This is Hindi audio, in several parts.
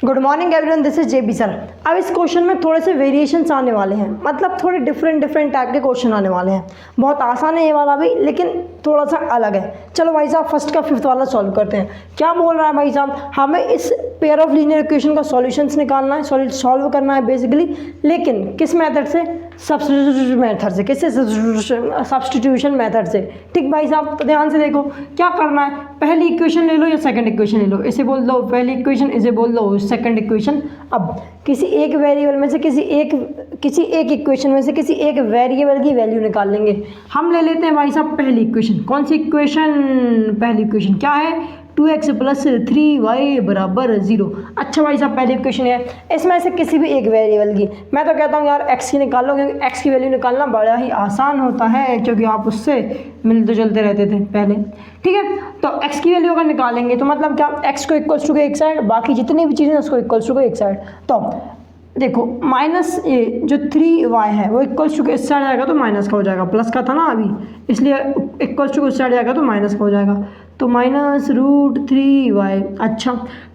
Good morning everyone, this is JB sir. अब इस क्वेश्चन में थोड़े से वेरिएशंस आने वाले हैं, मतलब थोड़े डिफरेंट टाइप के क्वेश्चन आने वाले हैं। बहुत आसान है ये वाला भी, लेकिन थोड़ा सा अलग है। चलो भाई साहब फर्स्ट का फिफ्थ वाला सॉल्व करते हैं। क्या बोल रहा है भाई साहब, हमें इस पेयर ऑफ लीनियर इक्वेशन का सॉल्यूशंस निकालना है, सॉल्व करना है बेसिकली, लेकिन किस मेथड से? सब्स्टिट्यूशन मेथड से। किससे? सब्स्टिट्यूशन मेथड से। ठीक भाई साहब, तो ध्यान से देखो क्या करना है। पहली इक्वेशन ले लो या सेकंड इक्वेशन ले लो, इसे बोल दो पहली इक्वेशन, इसे बोल दो सेकंड इक्वेशन। अब किसी एक वेरिएबल में से किसी एक इक्वेशन में से किसी एक वेरिएबल की वैल्यू निकाल लेंगे। हम ले लेते हैं भाई साहब पहली इक्वेशन। कौन सी इक्वेशन? पहली इक्वेशन क्या है? 2x + 3y = 0। अच्छा भाई साहब पहली इक्वेशन है, इसमें से किसी भी एक वेरिएबल की, मैं तो कहता हूँ यार x की निकाल लो, क्योंकि x की वैल्यू निकालना बड़ा ही आसान होता है, क्योंकि आप उससे मिलते जुलते रहते थे पहले। ठीक है, तो x की वैल्यू अगर निकालेंगे तो मतलब क्या, x को इक्वल्स टू को एक साइड, बाकी जितनी भी चीज़ें उसको इक्वल्स टू को एक साइड। तो देखो माइनस ये जो 3y है वो इक्वल्स टू के इस साइड आएगा तो माइनस का हो जाएगा, प्लस का था ना अभी, इसलिए इक्वल्स टू के उस साइड आएगा तो माइनस का हो जाएगा। तो -√3y। अच्छा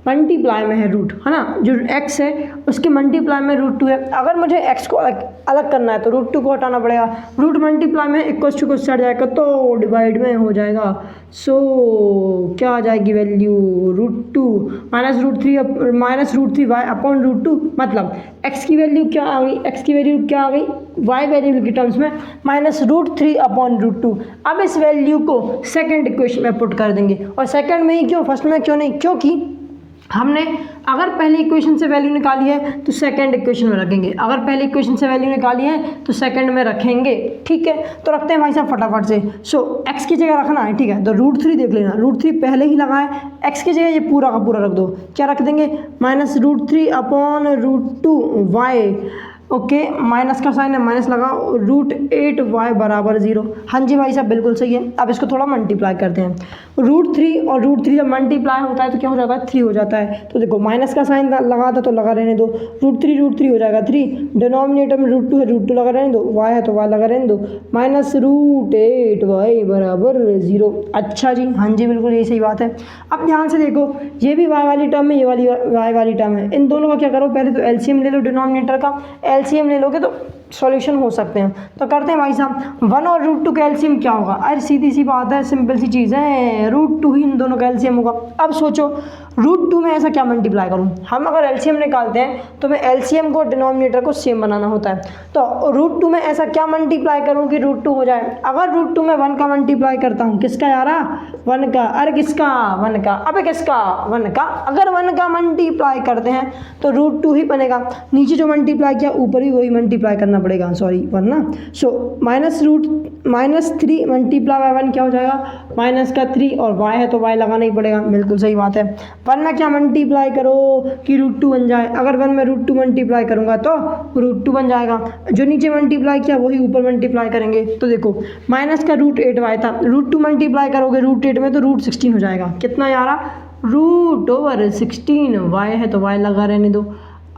मल्टीप्लाई में है रूट, है ना, जो x है उसके मल्टीप्लाई में √2 है। अगर मुझे x को अलग करना है तो √2 को हटाना पड़ेगा। रूट मल्टीप्लाई में इक्वल्स टू को उस साइड जाएगा तो डिवाइड में हो जाएगा। सो क्या आ जाएगी वैल्यू? √2 -√3y अपॉन √2, मतलब x की वैल्यू क्या आ गई? x की वैल्यू क्या आ गई y वेरिएबल की टर्म्स में? -√3 अपॉन √2। अब इस वैल्यू को सेकंड इक्वेशन में पुट कर देंगे। और सेकंड में ही क्यों, फर्स्ट में क्यों नहीं? क्योंकि हमने अगर पहली इक्वेशन से वैल्यू निकाली है तो सेकंड इक्वेशन में रखेंगे, अगर पहली इक्वेशन से वैल्यू निकाली है तो सेकंड में रखेंगे। ठीक है, तो रखते हैं भाई साहब फटाफट से। सो x की जगह रखना है, ठीक है, तो √3 देख लेना, √3 पहले ही लगा है। x की जगह ये पूरा का पूरा रख दो। क्या रख देंगे? -√3 अपॉन √2y। ओके, माइनस का साइन है, माइनस लगा, √8y = 0। हाँ जी भाई साहब बिल्कुल सही है। अब इसको थोड़ा मल्टीप्लाई करते हैं। √3 और √3 जब मल्टीप्लाई होता है तो क्या हो जाता है? 3 हो जाता है। तो देखो माइनस का साइन लगा था तो लगा रहने दो, √3 हो जाएगा 3, डिनोमिनेटर में √2 है, √2 लगा रहने दो, y है तो y लगा रहने दो, -√8y = 0। अच्छा जी, हाँ जी बिल्कुल यही सही बात है। अब ध्यान से देखो, ये भी y वाली टर्म है, ये वाली y वाली टर्म है, इन दोनों का क्या करो, पहले तो एलसीएम ले लो डिनोमिनेटर का। एलसीएम ले लोगे तो सॉल्यूशन हो सकते हैं। तो करते हैं भाई साहब, 1 और √2 का एलसीएम क्या होगा? अरे सीधी सी बात है, सिंपल सी चीज़ है, √2 ही इन दोनों का एलसीएम होगा। अब सोचो √2 में ऐसा क्या मल्टीप्लाई करूँ? हम अगर एलसीएम निकालते हैं तो मैं एलसीएम को डिनोमिनेटर को सेम बनाना होता है। तो √2 में ऐसा क्या मल्टीप्लाई करूँ कि √2 हो जाए? अगर √2 में 1 का मल्टीप्लाई करता हूँ, किसका यारा? 1 का। अरे किसका? 1 का। अबे किसका? 1 का। अगर 1 का मल्टीप्लाई करते हैं तो √2 ही बनेगा। नीचे जो मल्टीप्लाई किया ऊपर ही वही मल्टीप्लाई करना पड़ेगा, सॉरी 1 ना। सो -3 मल्टीप्लाई बाय 1 क्या हो जाएगा? -3, और y है तो y लगाना ही पड़ेगा, बिल्कुल सही बात है। 1 में क्या मल्टीप्लाई करो कि √2 बन जाए? अगर 1 में √2 मल्टीप्लाई करूंगा तो √2 बन जाएगा, जो नीचे मल्टीप्लाई किया वही ऊपर मल्टीप्लाई करेंगे। तो देखो माइनस का √8y था, √2 मल्टीप्लाई करोगे √8 में तो √16 हो जाएगा। कितना यारा? √16, y है तो y लगा रहने दो।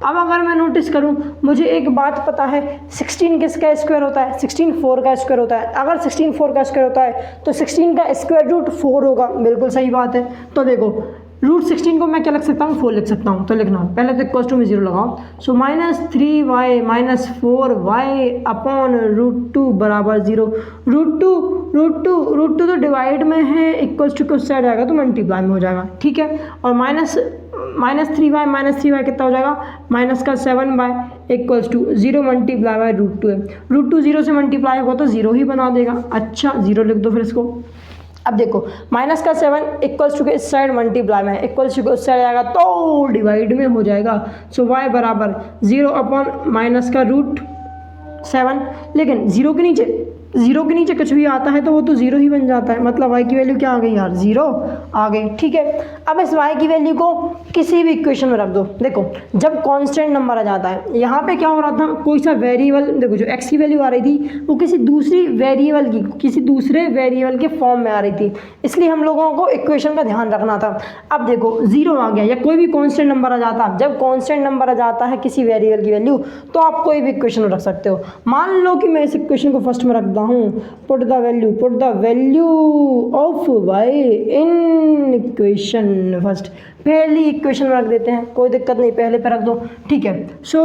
अब अगर मैं नोटिस करूं, मुझे एक बात पता है, 16 किसका स्क्वायर होता है? 16 4 का स्क्वायर होता है। अगर 16 4 का स्क्वायर होता है तो 16 का स्क्वायर रूट 4 होगा, बिल्कुल सही बात है। तो देखो √16 को मैं क्या लिख सकता हूँ? 4 लिख सकता हूँ। तो लिखना पहले तो इक्वल टू में 0 लगाओ। सो -3y -4y अपॉन √2 = 0। √2 तो डिवाइड में है, इक्वल टू के उस साइड आएगा तो मल्टीप्लाई में हो जाएगा। ठीक है, और -3y कितना हो जाएगा? -7y = 0 मल्टीप्लाई बाय √2 है। √2 0 से मल्टीप्लाई होगा तो 0 ही बना देगा। अच्छा 0 लिख दो फिर इसको। अब देखो -7 इक्वल्स टू के इस साइड मल्टीप्लाई में, इक्वल्स टू के उस साइड आएगा तो डिवाइड में हो जाएगा। सो y = 0 अपॉन -7, लेकिन 0 के नीचे कुछ भी आता है तो वो तो 0 ही बन जाता है, मतलब y की वैल्यू क्या आ गई यार? 0 आ गई। ठीक है, अब इस y की वैल्यू को किसी भी इक्वेशन में रख दो। देखो जब कांस्टेंट नंबर आ जाता है, यहाँ पे क्या हो रहा था, कोई सा वेरिएबल, देखो जो x की वैल्यू आ रही थी वो किसी दूसरे वेरिएबल के फॉर्म में आ रही थी, इसलिए हम लोगों को इक्वेशन का ध्यान रखना था। अब देखो 0 आ गया, या कोई भी कांस्टेंट नंबर आ जाता है, जब कांस्टेंट नंबर आ जाता है किसी वेरिएबल की वैल्यू तो आप कोई भी इक्वेशन रख सकते हो। मान लो कि मैं इस इक्वेशन को फर्स्ट में रखता हूँ, put the value of Y in equation first, पहली इक्वेशन में रख देते हैं, कोई दिक्कत नहीं, पहले पे रख दो, ठीक है। सो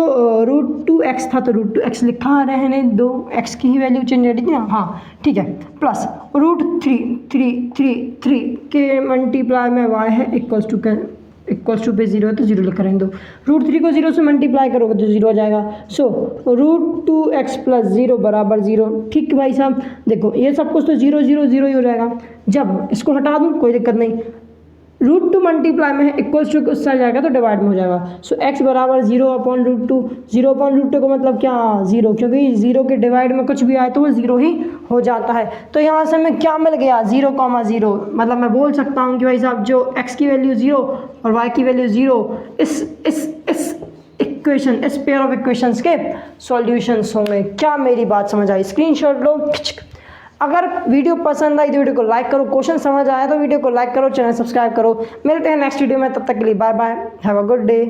√2x था तो √2x लिखा, रहने दो, x की ही वैल्यू चेंज कर दी ना, हाँ ठीक है, प्लस √3 के मल्टीप्लाई में y है इक्वल्स टू पे 0 है तो 0 लिख रहने दो, √3 को 0 से मल्टीप्लाई करोगे तो 0 हो जाएगा। सो √2x + 0 बराबर 0, ठीक भाई साहब। देखो ये सब कुछ तो 0 0 0 ही हो जाएगा, जब इसको हटा दूँ कोई दिक्कत नहीं, √2 मल्टीप्लाई में है इक्वल्स टू उससे आ जाएगा तो डिवाइड में हो जाएगा। सो x बराबर 0/√2, 0/√2 का मतलब क्या 0, क्योंकि 0 के डिवाइड में कुछ भी आए तो वो 0 ही हो जाता है। तो यहाँ से हमें क्या मिल गया 0,0, मतलब मैं बोल सकता हूँ कि भाई साहब जो x की वैल्यू 0 और y की वैल्यू 0 इस इक्वेशन, इस पेयर ऑफ इक्वेशंस के सॉल्यूशंस होंगे। क्या मेरी बात समझ आई? स्क्रीनशॉट लो। अगर वीडियो पसंद आई तो वीडियो को लाइक करो, क्वेश्चन समझ आया तो वीडियो को लाइक करो, चैनल सब्सक्राइब करो। मिलते हैं नेक्स्ट वीडियो में, तब तक के लिए bye bye, have a good day.